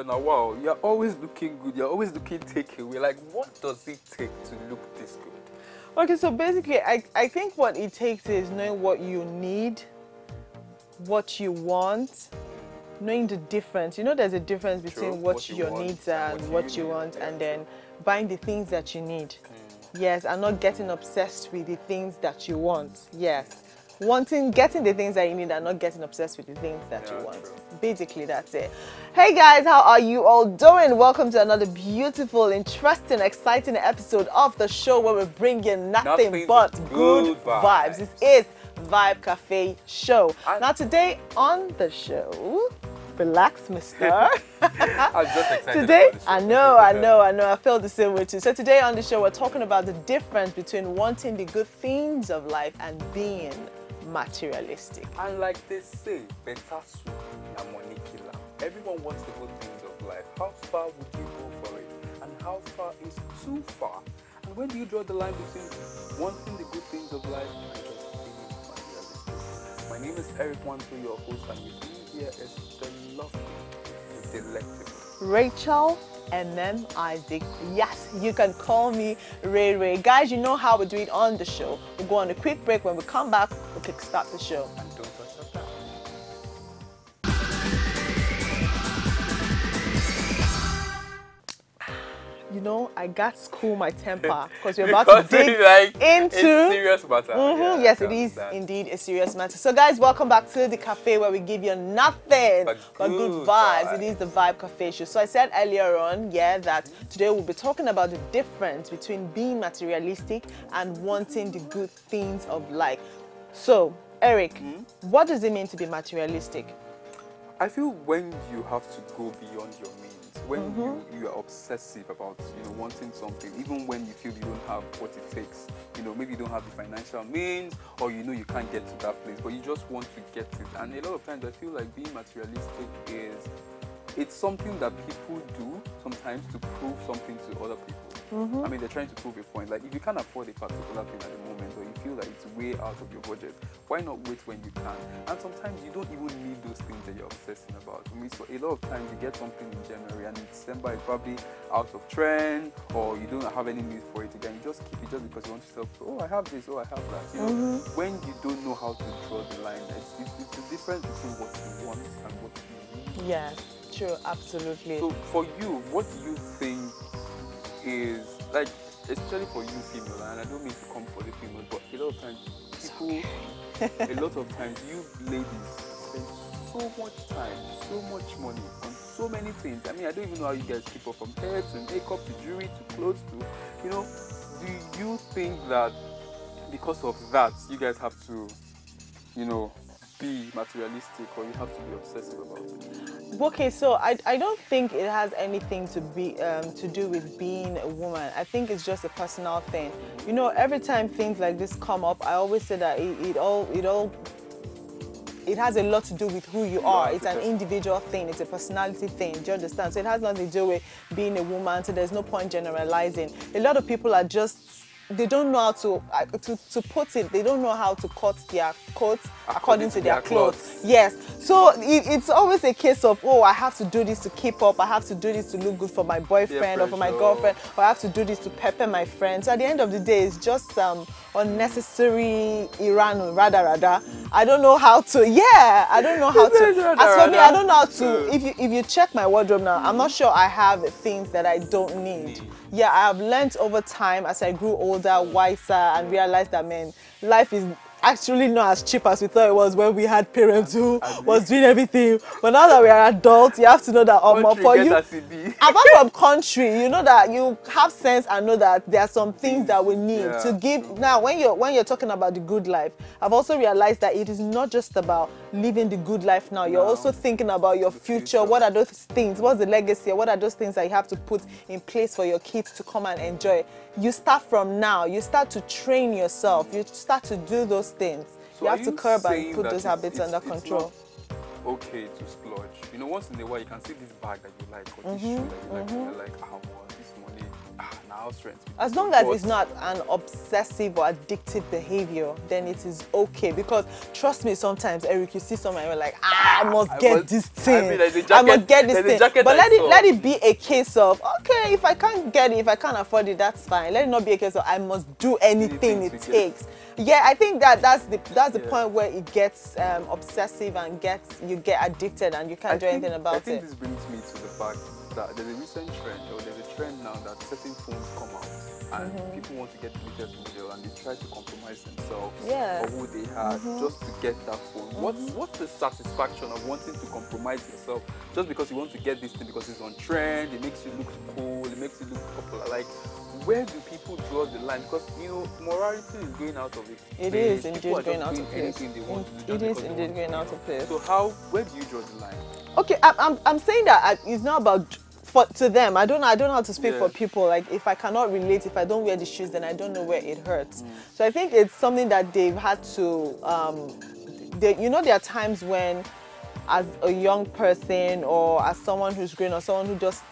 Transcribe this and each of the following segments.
now, wow, you're always looking good. You're always looking takeaway. Like, what does it take to look this good? Okay, so basically, I think what it takes is knowing what you need, what you want, knowing the difference. You know, there's a difference between True. what your needs are and what you want, and then buying the things that you need. Yes, and not getting obsessed with the things that you want. Yes. Getting the things that you need and not getting obsessed with the things that you want. True. Basically, that's it. Hey guys, how are you all doing? Welcome to another beautiful, interesting, exciting episode of the show where we bring you nothing but good vibes. This is Vibe Cafe Show. Now today on the show, relax, mister. I'm just excited Today, about the show. I feel the same way too. So today on the show, we're talking about the difference between wanting the good things of life and being materialistic. And like they say, better soup na money killer. Everyone wants the good things of life. How far would you go for it? And how far is too far? And when do you draw the line between wanting the good things of life and just being materialistic? My name is Eric Wanto, your host, and with me here is the lovely, the delectable Rachel and then Isaac. Yes, you can call me Ray Ray. Guys, you know how we do it on the show. We'll go on a quick break. When we come back, we'll kickstart the show. and don't touch your that. You know, I got to cool my temper because we're about to dig into a serious matter. Yeah, yes, I it is understand. indeed a serious matter. So guys, welcome back to the cafe where we give you nothing But but good vibes. It is the Vibe Cafe Show. So I said earlier on, that today we'll be talking about the difference between being materialistic and wanting the good things of life. So, Eric, what does it mean to be materialistic? I feel when you have to go beyond your means, when you are obsessive about wanting something, even when you feel you don't have what it takes, maybe you don't have the financial means, or you can't get to that place, but you just want to get it. And a lot of times I feel like being materialistic it's something that people do sometimes to prove something to other people. I mean, they're trying to prove a point. Like, if you can't afford a particular thing at the moment, or you feel like it's way out of your budget, why not wait when you can? And sometimes you don't even need those things that you're obsessing about. I mean, so a lot of times you get something in January, and in December it's probably out of trend, or you don't have any need for it again. You just keep it just because you want yourself to, oh, I have this, oh, I have that. When you don't know how to draw the line, it's the difference between what you want and what you need. Yes, true, absolutely. So for you, what do you think is, like, especially for you female, and I don't mean to come for the female, but a lot of times you ladies spend so much time, so much money on so many things. I mean, I don't even know how you guys keep up, from hair to makeup to jewelry to clothes to, do you think that because of that you guys have to, be materialistic, or you have to be obsessive about it? Okay, so I don't think it has anything to do with being a woman. I think it's just a personal thing. Every time things like this come up, I always say that it has a lot to do with who you are. It's an individual thing. It's a personality thing. Do you understand? So it has nothing to do with being a woman. So there's no point generalizing. A lot of people are just, they don't know how to put it. They don't know how to cut their coats according to their clothes. Yes. So it's always a case of, oh, I have to do this to keep up. I have to do this to look good for my boyfriend or for my girlfriend. Or I have to do this to pepper my friends. So at the end of the day, it's just unnecessary iranu, rather. I don't know how to. Yeah, I don't know how to. As for me, I don't know how to. If you check my wardrobe now, I'm not sure I have things that I don't need. Yeah, I have learned over time as I grew older, wiser, and realized that, man, life is actually not as cheap as we thought it was when we had parents who was doing everything. But now that we are adults, you have to know that for you, apart from country, you know that you have sense and know that there are some things that we need to give. Now, when you're talking about the good life, I've also realized that it is not just about living the good life now. You're also thinking about your future. What are those things? What's the legacy? What are those things that you have to put in place for your kids to come and enjoy? You start from now. You start to train yourself. You start to do those things. So you have to curb and put those habits under control. Okay to splurge. Once in a while you can see this bag that you like, or this shoe that you like, and you're like, this money, now house rent. As long as it's not an obsessive or addictive behavior, then it is okay. Because trust me, sometimes, Eric, you see someone and you're like, I must get this thing. I mean, I must get this thing. But let it be a case of, okay, if I can't get it, if I can't afford it, that's fine. Let it not be a case of I must do anything it takes. Yeah, I think that's the point where it gets obsessive and you get addicted and you can't do anything about it. I think this brings me to the fact that there's a recent trend, or there's a trend now that certain phones come out and people want to get the latest model and they try to compromise themselves or who they had just to get that phone. What's the satisfaction of wanting to compromise yourself just because you want to get this thing because it's on trend, it makes you look cool, it makes you look popular? Like, where do people draw the line? Because, you know, morality is going out of it. It is indeed going out of place. It is indeed going out of place. So where do you draw the line? Okay, I'm saying that it's not about to them. I don't know how to speak for people. Like, if I cannot relate, if I don't wear the shoes, then I don't know where it hurts. So I think it's something that they've had to. You know, there are times when, as a young person or as someone who's growing or someone who just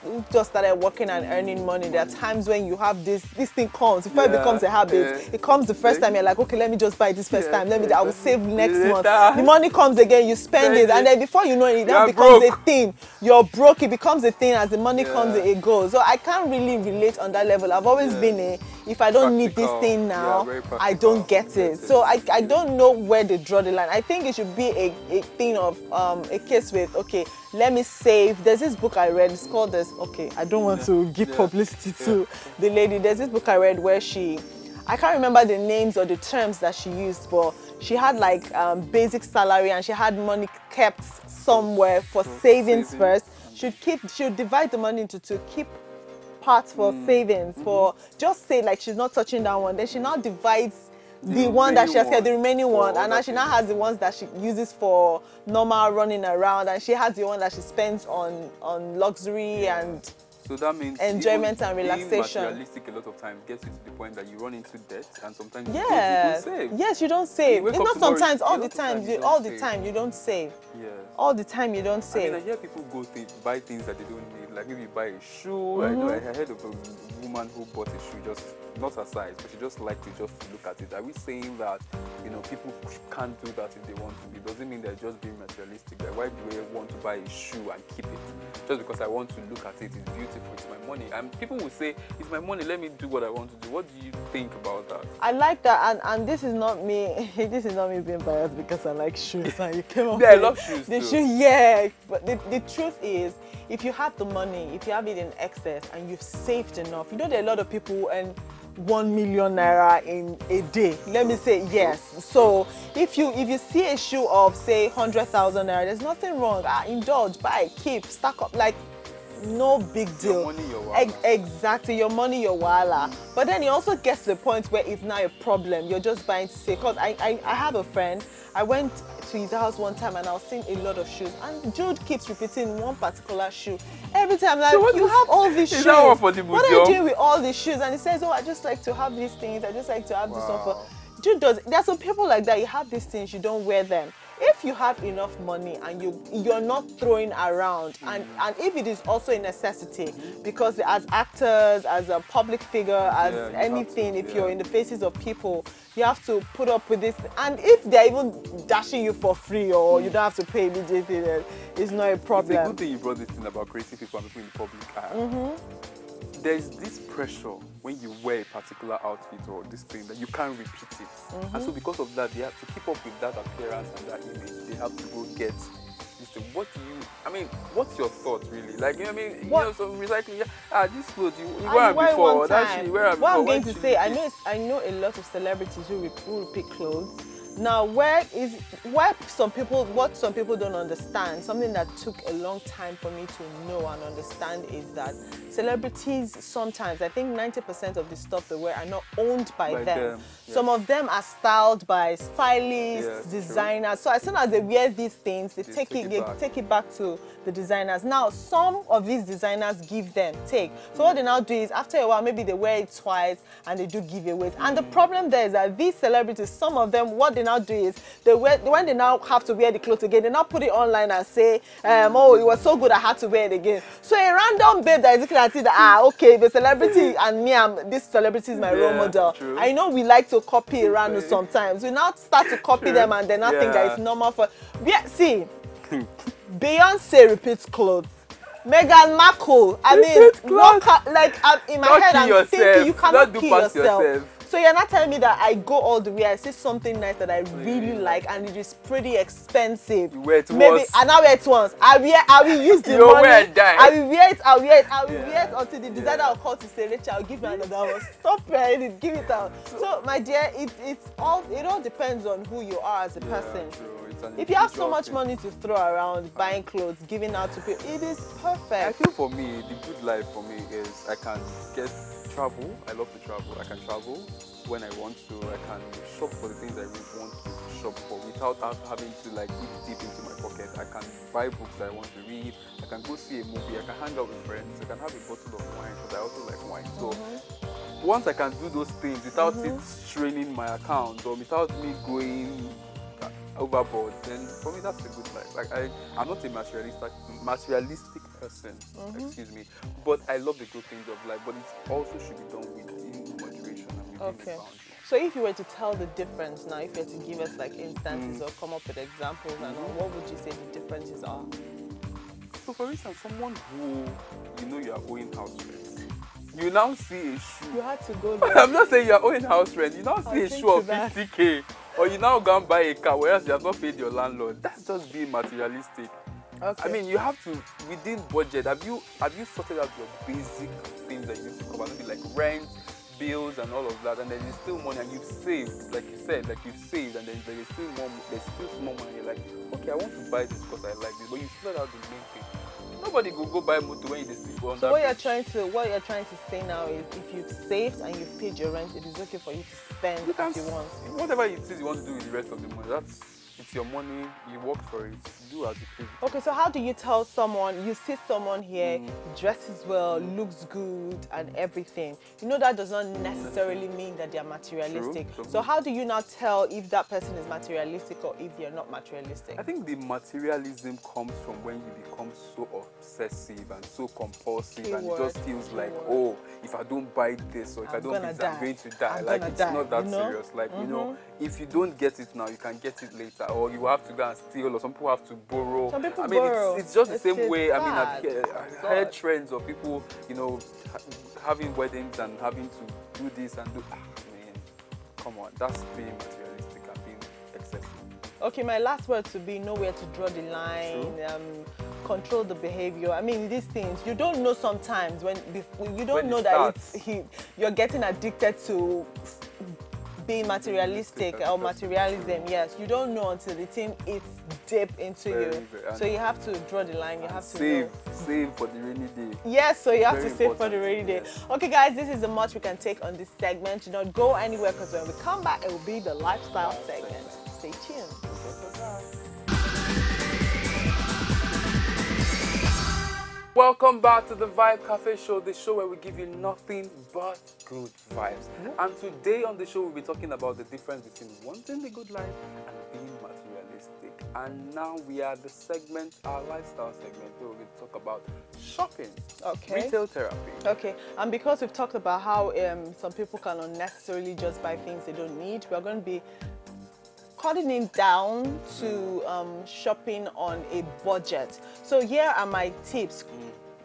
started working and earning money, there are times when you have this thing comes, before it becomes a habit, it comes the first time, you're like, okay, let me just buy this first time, I will save next month. The money comes again, you spend it, and then before you know it, that becomes a thing. You're broke, it becomes a thing. As the money comes, it goes. So I can't really relate on that level. I've always been if I don't need this thing now, I don't get it. So I don't know where they draw the line. I think it should be a thing of a case with, okay, let me save. There's this book I read, it's called this, okay, I don't want to give publicity to the lady. There's this book I read where I can't remember the names or the terms that she used, but she had like basic salary and she had money kept somewhere for savings first. She'd divide the money into two, keep parts for savings, for just say like she's not touching that one. Then she now divides the one that she has kept, the remaining one, and now she now has the ones that she uses for normal running around, and she has the one that she spends on luxury and so that means enjoyment and relaxation. Being materialistic a lot of times gets you to the point that you run into debt, and sometimes you don't save. Yes, you don't save. It's not sometimes, all the time. All the time you don't save. Yes. All the time you don't save. I hear people buy things that they don't need. Like maybe you buy a shoe. I heard of a woman who bought a shoe, just not her size, but she just liked to just look at it. Are we saying that, you know, people can't do that if they want to? It doesn't mean they're just being materialistic. Like, why do I want to buy a shoe and keep it? Just because I want to look at it, it's beautiful, it's my money. And people will say, it's my money, let me do what I want to do. What do you think about that? I like that, and this is not me. This is not me being biased because I like shoes. And you came up I love shoes the too. Shoe, but the truth is, if you have the money, if you have it in excess and you've saved enough, you know there are a lot of people who earn 1 million naira in a day. Let me say yes. So if you see a shoe of say 100,000 naira, there's nothing wrong. Indulge, buy, keep, stack up, like no big deal. Your money, your wahala. Exactly, your money, your wahala. But then it also gets to the point where it's now a problem. You're just buying to say, because I have a friend, I went to his house one time and I was seeing a lot of shoes, and Jude keeps repeating one particular shoe every time. Like, so you have all these shoes. That for the museum? What are you doing with all these shoes? And he says, oh, I just like to have these things. I just like to have this one for. Jude does. There are some people like that. You have these things, you don't wear them. If you have enough money and you're not throwing around, and if it is also a necessity, because as actors, as a public figure, as anything, if you're in the faces of people, you have to put up with this. And if they're even dashing you for free or you don't have to pay immediately, then it's not a problem. It's a good thing you brought this thing about crazy people and people in the public eye. There's this pressure when you wear a particular outfit or this thing that you can't repeat it. And so because of that, they have to keep up with that appearance and that image. They have to go get this thing. What's your thought really? Like, you know what I mean? You know, so recycling, this clothes, you wear them before, that shit, you wear them before. What I'm going to say, I know a lot of celebrities who repeat clothes. Now, what some people don't understand, something that took a long time for me to know and understand, is that celebrities sometimes, I think 90% of the stuff they wear are not owned by them. Yes. Some of them are styled by stylists, designers. So as soon as they wear these things, they take it back to the designers. Now, some of these designers give them, take. So what they now do is, after a while, maybe they wear it twice and they do giveaways. And the problem there is that these celebrities, some of them, what they now do is when they now have to wear the clothes again, they now put it online and say, oh, it was so good I had to wear it again. So a random babe that is looking at it, that, okay, the celebrity and me, this celebrity is my role model. True. I know we like to copy random sometimes. We now start to copy them and then I think that it's normal for. See, Beyonce repeats clothes. Meghan Markle, I mean, like in my head, I'm thinking you cannot kill yourself. So you're not telling me that I go all the way, I see something nice that I really like, and it is pretty expensive. You wear it maybe once. and I wear it once. I will use the money. I will wear it. I will wear it until the designer will call to say, Rachel, I'll give you another one. Stop wearing it, give it out. So my dear, it all depends on who you are as a person. True. If you have so much money to throw around, buying clothes, giving out to people, it is perfect. I feel for me, the good life for me is I can travel. I love to travel. I can travel when I want to. I can shop for the things I really want to shop for without having to like dig deep into my pocket. I can buy books that I want to read. I can go see a movie. I can hang out with friends. I can have a bottle of wine because I also like wine. So once I can do those things without it straining my account or without me going overboard, then for me that's a good life. Like I'm not a materialistic person, excuse me, but I love the good things of life, but it also should be done within moderation and within the boundaries. So if you were to tell the difference now, if you were to give us like instances or come up with examples and all, what would you say the differences are? So for instance, someone who you are owing house rent, you now see a shoe. You had to go there. I'm not saying you are owing house rent. You now see a shoe of 50K. Or you now go and buy a car whereas you have not paid your landlord. That's just being materialistic. I mean, you have to, within budget, have you sorted out your basic things that you need to cover? Maybe like rent, bills and all of that, and then there's still money and you've saved, like you said, like you've saved, and then there's still more money. You're like, okay, I want to buy this because I like this, but you sorted out the main thing. Nobody will go buy motor when you sleep on. So what you're trying to say now is, if you've saved and you've paid your rent, it is okay for you to spend as you want. Whatever it is you want to do with the rest of the money, it's your money. You work for it. Do as you please. Okay, so how do you tell someone? You see someone here dresses well, looks good, and everything. You know that does not necessarily mean that they are materialistic. True. So how do you now tell if that person is materialistic or if they're not materialistic? I think the materialism comes from when you become so obsessive and so compulsive, and it just feels like, oh, if I don't buy this or if I don't do this, I'm going to die. Like it's not that serious. Like if you don't get it now, you can get it later, or you have to go and steal, or some people have to borrow. Some people borrow. It's just the same way. I mean, I've heard trends of people, having weddings and having to do this and do. I mean, come on, that's being materialistic and being excessive. Okay, my last word to be: know where to draw the line. Control the behavior. I mean, these things you don't know sometimes when you don't know that you're getting addicted to being materialistic or materialism. Yes, you don't know until the thing eats deep into you. So you have to draw the line. You have to save for the rainy day. Yes, so you have to save for the rainy day. Okay, guys, this is the much we can take on this segment. Do not go anywhere, because when we come back, it will be the lifestyle segment. Stay tuned. Welcome back to the Vibe Cafe Show, the show where we give you nothing but good vibes. And today on the show, we'll be talking about the difference between wanting the good life and being materialistic. And now we are at the segment, our lifestyle segment, where we're going to talk about shopping, retail therapy. Okay, and because we've talked about how some people can unnecessarily just buy things they don't need, we're going to be cutting it down to shopping on a budget. So here are my tips.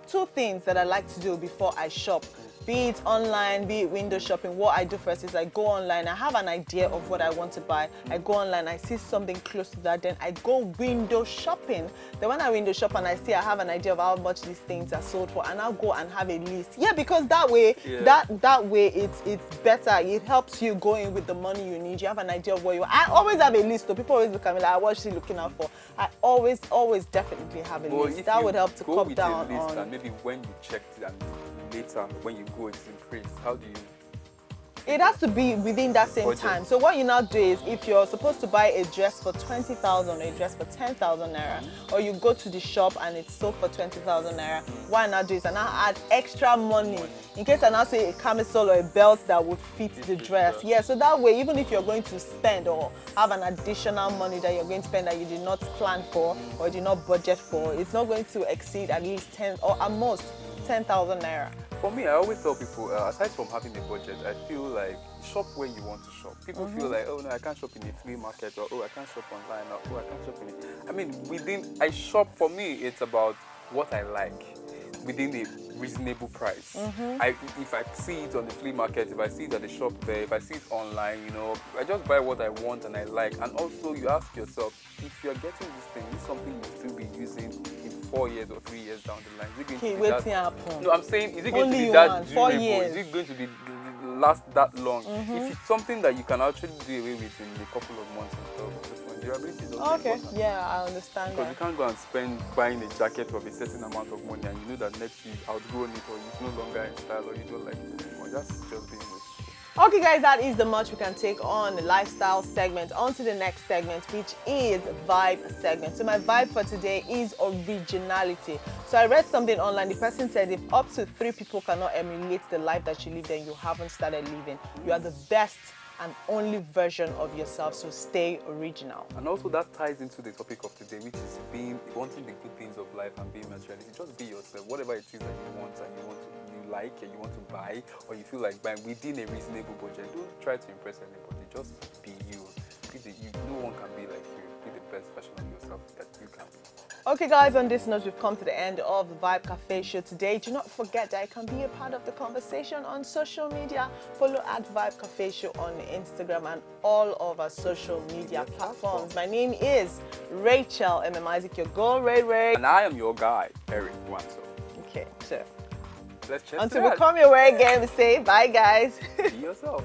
2 things that I like to do before I shop. Be it online, be it window shopping. What I do first is I go online. I have an idea of what I want to buy. I go online, I see something close to that, then I go window shopping. Then when I window shop and I see I have an idea of how much these things are sold for, and I'll go and have a list. Yeah, because that way, that way it's better. It helps you go in with the money you need. You have an idea of what you want. I always have a list. So people always look at me like, what is she looking out for? I always definitely have a list. That would help to cut down on. And maybe when you checked it and later when you go it's increased, how do you It has to be within that same budget. time. So what you now do is, if you're supposed to buy a dress for 20,000 or a dress for 10,000 naira, or you go to the shop and it's sold for 20,000 naira, what I now do is I now add extra money in case I now say a camisole or a belt that would fit the dress. Yeah, so that way, even if you're going to spend or have an additional money that you're going to spend that you did not plan for or did not budget for, it's not going to exceed at least 10 or at most 10,000 naira. For me, I always tell people, aside from having a budget, I feel like shop where you want to shop. People feel like, oh no, I can't shop in a flea market, or oh, I can't shop online, or oh, I can't shop in it. I mean, I shop, for me, it's about what I like within a reasonable price. If I see it on the flea market, if I see it at the shop there, if I see it online, you know, I just buy what I want and I like. And also, you ask yourself, if you're getting this thing, is something you'll still be using in 4 years or 3 years down the line? Is it going to be that? No, I'm saying, is it going to be that durable? Is it going to be last that long? If it's something that you can actually do away with in a couple of months and stuff, durability is also important. Yeah, I understand. Because you can't go and spend buying a jacket of a certain amount of money and you know that next you've outgrown it or it's no longer in style or you don't like it anymore. That's just being with. Okay guys, that is the much we can take on the lifestyle segment. On to the next segment, which is vibe segment. So my vibe for today is originality. So I read something online. The person said if up to 3 people cannot emulate the life that you live, then you haven't started living. You are the best and only version of yourself, so stay original. And also that ties into the topic of today, which is wanting the good things of life and being materialistic. Just be yourself, whatever it is that you want and you like and you want to buy or you feel like buying within a reasonable budget. Don't try to impress anybody, just be you. No one can be like you. Be the best version of yourself that you can be. Okay guys, on this note, we've come to the end of the Vibe Cafe show today. Do not forget that you can be a part of the conversation on social media. Follow at Vibe Cafe show on Instagram and all of our social media platforms. My name is Rachel MM Isaac, your girl Ray. And I am your guy, Eric Wanso. Okay, so let's check until we come your way again, we say bye guys. Be yourself.